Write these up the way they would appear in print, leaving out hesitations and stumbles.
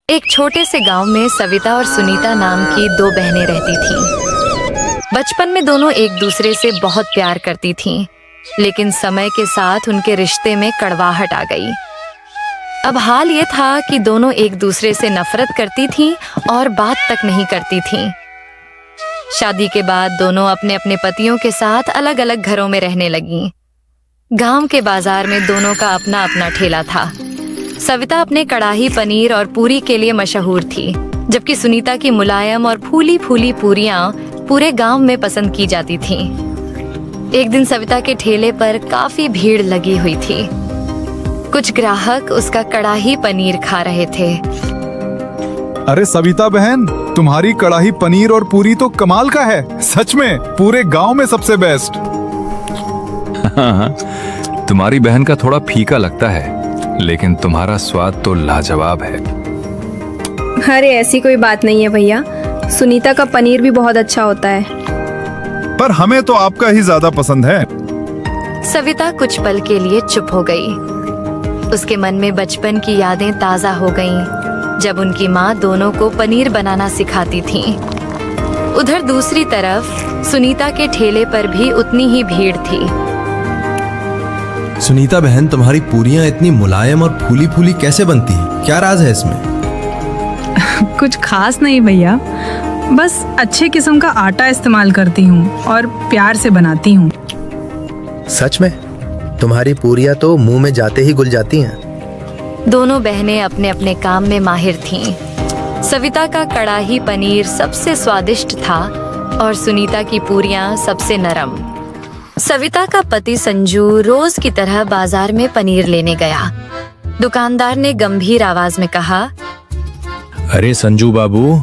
एक छोटे से गांव में सविता और सुनीता नाम की दो बहनें रहती थीं। बचपन में दोनों एक दूसरे से बहुत प्यार करती थीं, लेकिन समय के साथ उनके रिश्ते में कड़वाहट आ गई। अब हाल ये था कि दोनों एक दूसरे से नफरत करती थीं और बात तक नहीं करती थीं। शादी के बाद दोनों अपने अपने पतियों के साथ अलग अलग घरों में रहने लगीं। गांव के बाजार में दोनों का अपना अपना ठेला था। सविता अपने कड़ाही पनीर और पूरी के लिए मशहूर थी, जबकि सुनीता की मुलायम और फूली फूली पूरियां पूरे गांव में पसंद की जाती थीं। एक दिन सविता के ठेले पर काफी भीड़ लगी हुई थी। कुछ ग्राहक उसका कड़ाही पनीर खा रहे थे। अरे सविता बहन, तुम्हारी कड़ाही पनीर और पूरी तो कमाल का है। सच में पूरे गांव में सबसे बेस्ट। हाँ, तुम्हारी बहन का थोड़ा फीका लगता है, लेकिन तुम्हारा स्वाद तो लाजवाब है। अरे ऐसी कोई बात नहीं है भैया, सुनीता का पनीर भी बहुत अच्छा होता है। पर हमें तो आपका ही ज्यादा पसंद है। सविता कुछ पल के लिए चुप हो गई। उसके मन में बचपन की यादें ताजा हो गईं, जब उनकी माँ दोनों को पनीर बनाना सिखाती थी। उधर दूसरी तरफ सुनीता के ठेले पर भी उतनी ही भीड़ थी। सुनीता बहन, तुम्हारी पूरियां इतनी मुलायम और फूली फूली कैसे बनती हैं? क्या राज है इसमें? कुछ खास नहीं भैया, बस अच्छे किस्म का आटा इस्तेमाल करती हूँ और प्यार से बनाती हूँ। सच में तुम्हारी पूरियां तो मुंह में जाते ही घुल जाती हैं। दोनों बहनें अपने अपने काम में माहिर थीं। सविता का कड़ाही पनीर सबसे स्वादिष्ट था और सुनीता की पूरियां सबसे नरम। सविता का पति संजू रोज की तरह बाजार में पनीर लेने गया। दुकानदार ने गंभीर आवाज में कहा, अरे संजू बाबू,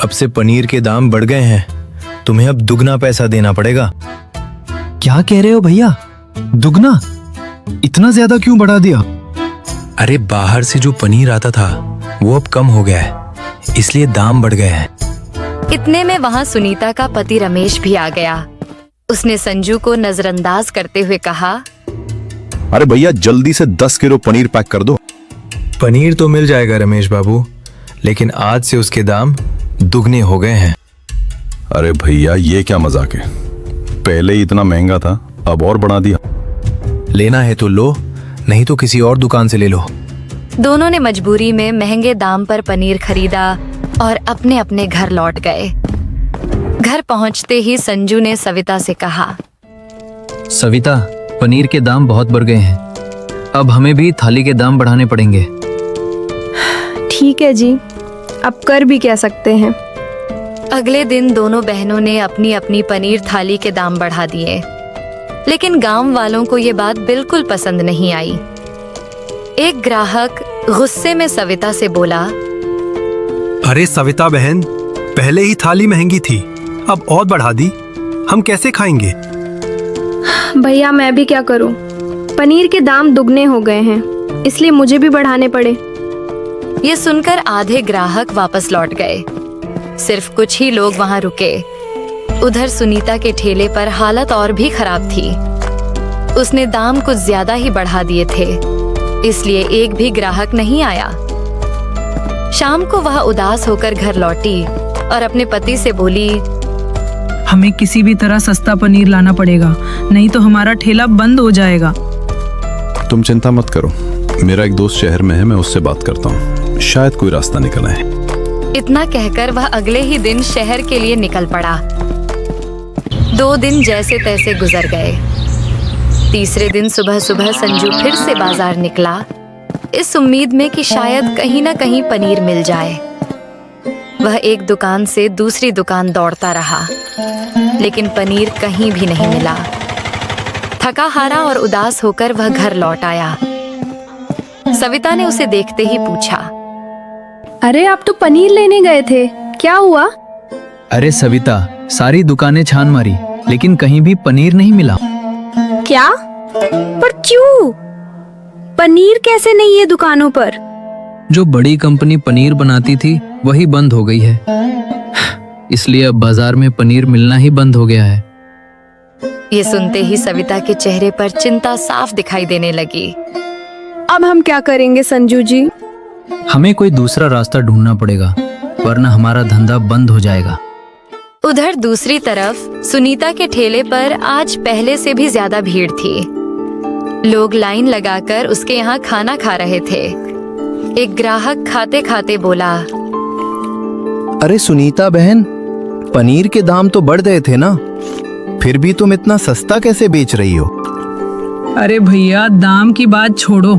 अब से पनीर के दाम बढ़ गए हैं, तुम्हें अब दुगना पैसा देना पड़ेगा। क्या कह रहे हो भैया? दुगना? इतना ज्यादा क्यों बढ़ा दिया? अरे बाहर से जो पनीर आता था वो अब कम हो गया है, इसलिए दाम बढ़ गए हैं। इतने में वहाँ सुनीता का पति रमेश भी आ गया। उसने संजू को नजरअंदाज करते हुए कहा, अरे भैया, जल्दी से 10 किलो पनीर पैक कर दो। पनीर तो मिल जाएगा रमेश बाबू, लेकिन आज से उसके दाम दुगने हो गए हैं। अरे भैया, ये क्या मजाक है? पहले ही इतना महंगा था, अब और बढ़ा दिया। लेना है तो लो, नहीं तो किसी और दुकान से ले लो। दोनों ने मजबूरी में महंगे दाम पर पनीर खरीदा और अपने अपने घर लौट गए। घर पहुंचते ही संजू ने सविता से कहा, सविता, पनीर के दाम बहुत बढ़ गए हैं, अब हमें भी थाली के दाम बढ़ाने पड़ेंगे। ठीक है जी, अब कर भी क्या सकते हैं। अगले दिन दोनों बहनों ने अपनी अपनी पनीर थाली के दाम बढ़ा दिए, लेकिन गांव वालों को ये बात बिल्कुल पसंद नहीं आई। एक ग्राहक गुस्से में सविता से बोला, अरे सविता बहन, पहले ही थाली महंगी थी, अब और बढ़ा दी, हम कैसे खाएंगे? भैया मैं भी क्या करूं, पनीर के दाम दुगने हो गए हैं, इसलिए मुझे भी बढ़ाने पड़े। ये सुनकर आधे ग्राहक वापस लौट गए। सिर्फ कुछ ही लोग वहां रुके। उधर सुनीता के ठेले पर हालत और भी खराब थी। उसने दाम कुछ ज्यादा ही बढ़ा दिए थे, इसलिए एक भी ग्राहक नहीं आया। शाम को वह उदास होकर घर लौटी और अपने पति से बोली, हमें किसी भी तरह सस्ता पनीर लाना पड़ेगा, नहीं तो हमारा ठेला बंद हो जाएगा। तुम चिंता मत करो, मेरा एक दोस्त शहर में है, मैं उससे बात करता हूँ, शायद कोई रास्ता निकल आए। इतना कहकर वह अगले ही दिन शहर के लिए निकल पड़ा। 2 दिन जैसे तैसे गुजर गए। तीसरे दिन सुबह सुबह संजू फिर से बाजार निकला, इस उम्मीद में कि शायद कहीं न कहीं पनीर मिल जाए। वह एक दुकान से दूसरी दुकान दौड़ता रहा, लेकिन पनीर कहीं भी नहीं मिला। थका हारा और उदास होकर वह घर लौट आया। सविता ने उसे देखते ही पूछा, अरे आप तो पनीर लेने गए थे, क्या हुआ? अरे सविता, सारी दुकानें छान मारी, लेकिन कहीं भी पनीर नहीं मिला। क्या? पर क्यों? पनीर कैसे नहीं है दुकानों पर? जो बड़ी कंपनी पनीर बनाती थी वही बंद हो गई है, इसलिए अब बाजार में पनीर मिलना ही बंद हो गया है। ये सुनते ही सविता के चेहरे पर चिंता साफ दिखाई देने लगी। अब हम क्या करेंगे संजू जी? हमें कोई दूसरा रास्ता ढूंढना पड़ेगा, वरना हमारा धंधा बंद हो जाएगा। उधर दूसरी तरफ सुनीता के ठेले पर आज पहले से भी ज्यादा भीड़ थी। लोग लाइन लगाकर उसके यहाँ खाना खा रहे थे। एक ग्राहक खाते खाते बोला, अरे सुनीता बहन, पनीर के दाम तो बढ़ गए थे ना, फिर भी तुम इतना सस्ता कैसे बेच रही हो? अरे भैया, दाम की बात छोड़ो,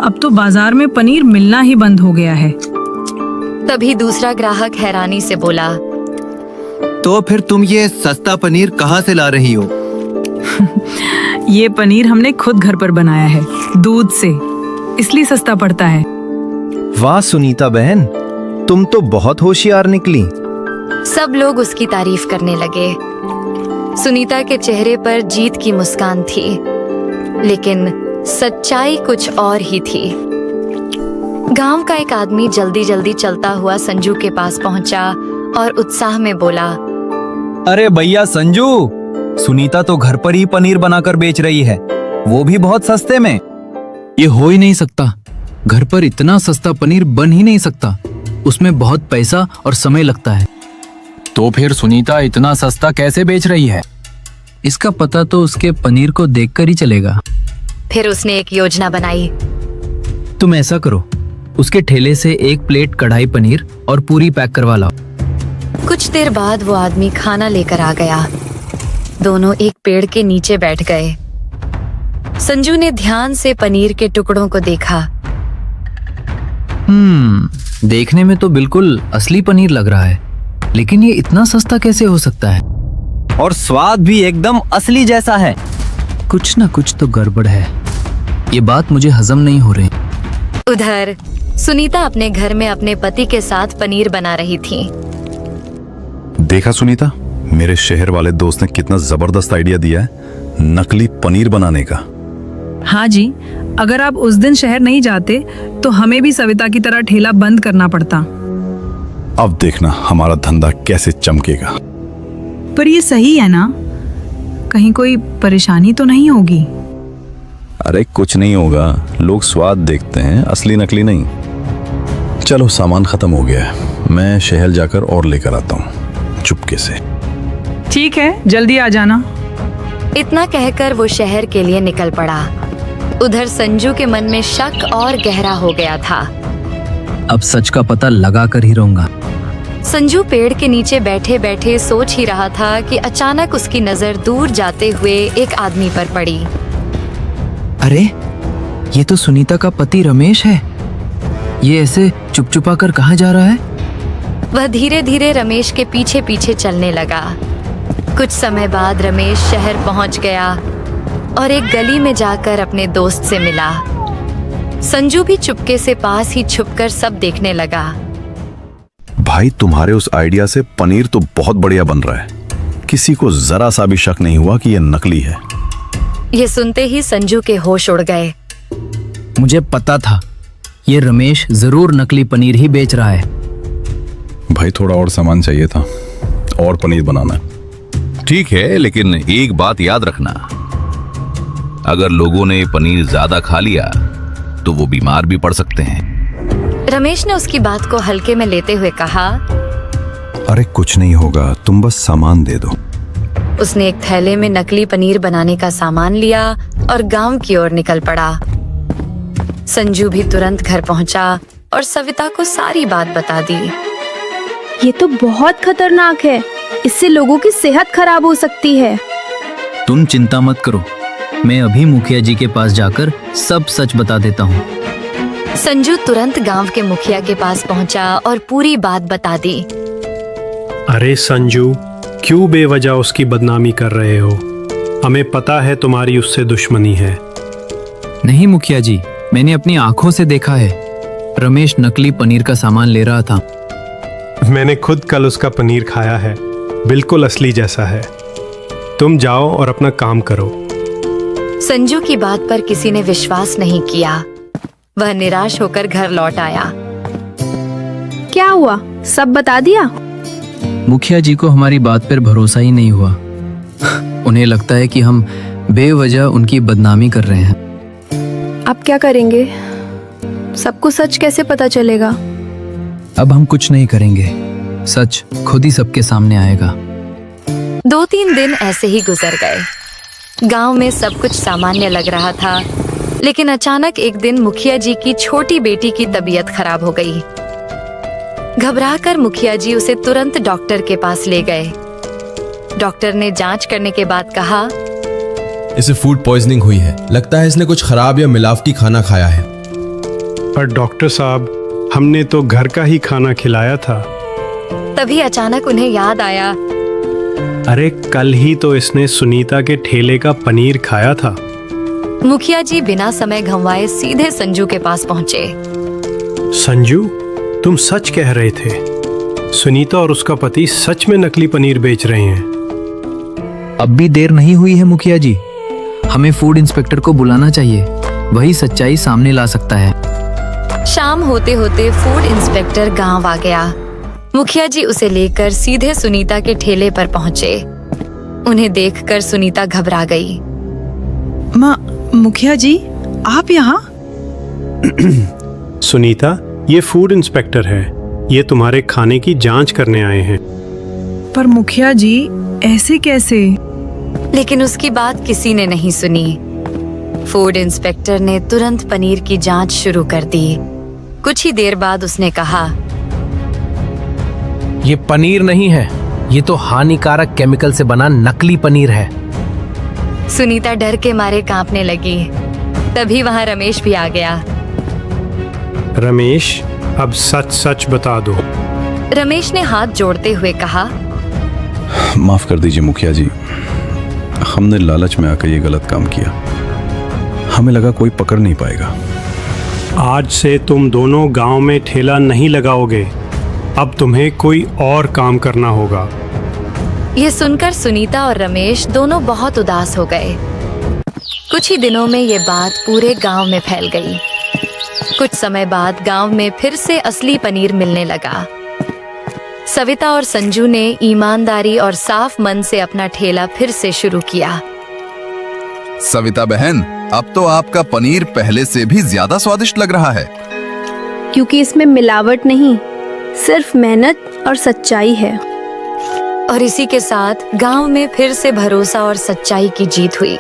अब तो बाजार में पनीर मिलना ही बंद हो गया है। तभी दूसरा ग्राहक हैरानी से बोला, तो फिर तुम ये सस्ता पनीर कहाँ से ला रही हो? ये पनीर हमने खुद घर पर बनाया है, दूध से, इसलिए सस्ता पड़ता है। वाह सुनीता बहन, तुम तो बहुत होशियार निकली। सब लोग उसकी तारीफ करने लगे। सुनीता के चेहरे पर जीत की मुस्कान थी, लेकिन सच्चाई कुछ और ही थी। गांव का एक आदमी जल्दी जल्दी चलता हुआ संजू के पास पहुंचा और उत्साह में बोला, अरे भैया संजू, सुनीता तो घर पर ही पनीर बनाकर बेच रही है, वो भी बहुत सस्ते में। ये हो ही नहीं सकता, घर पर इतना सस्ता पनीर बन ही नहीं सकता, उसमें बहुत पैसा और समय लगता है। तो फिर सुनीता इतना सस्ता कैसे बेच रही है? इसका पता तो उसके पनीर को देखकर ही चलेगा। फिर उसने एक योजना बनाई। तुम ऐसा करो, उसके ठेले से 1 प्लेट कढ़ाई पनीर और पूरी पैक करवा लाओ। कुछ देर बाद वो आदमी खाना लेकर आ गया। दोनों एक पेड़ के नीचे बैठ गए। संजू ने ध्यान से पनीर के टुकड़ों को देखा। देखने में तो बिल्कुल असली पनीर लग रहा है, लेकिन ये इतना सस्ता कैसे हो सकता है? और स्वाद भी एकदम असली जैसा है। कुछ ना कुछ तो गड़बड़ है, ये बात मुझे हजम नहीं हो रही। उधर सुनीता अपने घर में अपने पति के साथ पनीर बना रही थी। देखा सुनीता, मेरे शहर वाले दोस्त ने कितना जबरदस्त आइडिया दिया है नकली पनीर बनाने का। हाँ जी, अगर आप उस दिन शहर नहीं जाते तो हमें भी सविता की तरह ठेला बंद करना पड़ता। अब देखना हमारा धंधा कैसे चमकेगा। पर ये सही है ना? कहीं कोई परेशानी तो नहीं होगी? अरे कुछ नहीं होगा, लोग स्वाद देखते हैं, असली नकली नहीं। चलो सामान खत्म हो गया है, मैं शहर जाकर और लेकर आता हूँ चुपके से। ठीक है, जल्दी आ जाना। इतना कहकर वो शहर के लिए निकल पड़ा। उधर संजू के मन में शक और गहरा हो गया था। अब सच का पता लगा कर ही रहूंगा। संजू पेड़ के नीचे बैठे बैठे सोच ही रहा था कि अचानक उसकी नजर दूर जाते हुए एक आदमी पर पड़ी। अरे, ये तो सुनीता का पति रमेश है। ये ऐसे चुपचुपा कर कहाँ जा रहा है? वह धीरे धीरे रमेश के पीछे पीछे चलने लगा। कुछ समय बाद रमेश शहर पहुंच गया और एक गली में जाकर अपने दोस्त से मिला। संजू भी चुपके से पास ही छुपकर सब देखने लगा। भाई, तुम्हारे उस आइडिया से पनीर तो बहुत बढ़िया बन रहा है। किसी को जरा सा भी शक नहीं हुआ कि यह नकली है। ये सुनते ही संजू के होश उड़ गए। मुझे पता था, ये रमेश जरूर नकली पनीर ही बेच रहा है। भाई थोड़ा और सामान चाहिए था, और पनीर बनाना है। ठीक है, लेकिन एक बात याद रखना, अगर लोगों ने पनीर ज्यादा खा लिया तो वो बीमार भी पड़ सकते हैं। रमेश ने उसकी बात को हल्के में लेते हुए कहा, अरे कुछ नहीं होगा, तुम बस सामान दे दो। उसने एक थैले में नकली पनीर बनाने का सामान लिया और गांव की ओर निकल पड़ा। संजू भी तुरंत घर पहुंचा और सविता को सारी बात बता दी। ये तो बहुत खतरनाक है, इससे लोगों की सेहत खराब हो सकती है। तुम चिंता मत करो, मैं अभी मुखिया जी के पास जाकर सब सच बता देता हूँ। संजू तुरंत गांव के मुखिया के पास पहुंचा और पूरी बात बता दी। अरे संजू, क्यों बेवजह उसकी बदनामी कर रहे हो? हमें पता है तुम्हारी उससे दुश्मनी है। नहीं मुखिया जी, मैंने अपनी आंखों से देखा है, रमेश नकली पनीर का सामान ले रहा था। मैंने खुद कल उसका पनीर खाया है, बिल्कुल असली जैसा है। तुम जाओ और अपना काम करो। संजू की बात पर किसी ने विश्वास नहीं किया। वह निराश होकर घर लौट आया। क्या हुआ, सब बता दिया? मुखिया जी को हमारी बात पर भरोसा ही नहीं हुआ। उन्हें लगता है कि हम बेवजह उनकी बदनामी कर रहे हैं। अब क्या करेंगे? सबको सच कैसे पता चलेगा? अब हम कुछ नहीं करेंगे, सच खुद ही सबके सामने आएगा। 2-3 दिन ऐसे ही गुजर गए। गांव में सब कुछ सामान्य लग रहा था, लेकिन अचानक एक दिन मुखिया जी की छोटी बेटी की तबीयत खराब हो गई। घबराकर मुखिया जी उसे तुरंत डॉक्टर के पास ले गए। डॉक्टर ने जांच करने के बाद कहा, इसे फूड पॉइजनिंग हुई है। लगता है इसने कुछ खराब या मिलावटी खाना खाया है। पर डॉक्टर साहब, हमने तो घर का ही खाना खिलाया था। तभी अचानक उन्हें याद आया, अरे कल ही तो इसने सुनीता के ठेले का पनीर खाया था। मुखिया जी बिना समय गंवाए सीधे संजू के पास पहुंचे। संजू, तुम सच कह रहे थे। सुनीता और उसका पति सच में नकली पनीर बेच रहे हैं। अब भी देर नहीं हुई है मुखिया जी, हमें फूड इंस्पेक्टर को बुलाना चाहिए, वही सच्चाई सामने ला सकता है। शाम होते होते फूड इंस्पेक्टर गांव आ गया। मुखिया जी उसे लेकर सीधे सुनीता के ठेले पर पहुंचे। उन्हें देखकर सुनीता घबरा गई। मुखिया जी, आप यहाँ? सुनीता, ये फूड इंस्पेक्टर है। ये तुम्हारे खाने की जांच करने आए हैं। पर मुखिया जी, ऐसे कैसे? लेकिन उसकी बात किसी ने नहीं सुनी। फूड इंस्पेक्टर ने तुरंत पनीर की जांच शुरू कर दी। कुछ ही देर बाद उसने कहा, ये पनीर नहीं है, ये तो हानिकारक केमिकल से बना नकली पनीर है। सुनीता डर के मारे कांपने लगी। तभी वहां रमेश भी आ गया। रमेश, अब सच सच बता दो। रमेश ने हाथ जोड़ते हुए कहा, माफ कर दीजिए मुखिया जी, हमने लालच में आकर ये गलत काम किया। हमें लगा कोई पकड़ नहीं पाएगा। आज से तुम दोनों गांव में ठेला नहीं लगाओगे। अब तुम्हें कोई और काम करना होगा। ये सुनकर सुनीता और रमेश दोनों बहुत उदास हो गए। कुछ ही दिनों में ये बात पूरे गांव में फैल गई। कुछ समय बाद गांव में फिर से असली पनीर मिलने लगा। सविता और संजू ने ईमानदारी और साफ मन से अपना ठेला फिर से शुरू किया। सविता बहन, अब तो आपका पनीर पहले से भी ज्यादा स्वादिष्ट लग रहा है। क्योंकि इसमें मिलावट नहीं, सिर्फ मेहनत और सच्चाई है। और इसी के साथ गांव में फिर से भरोसा और सच्चाई की जीत हुई।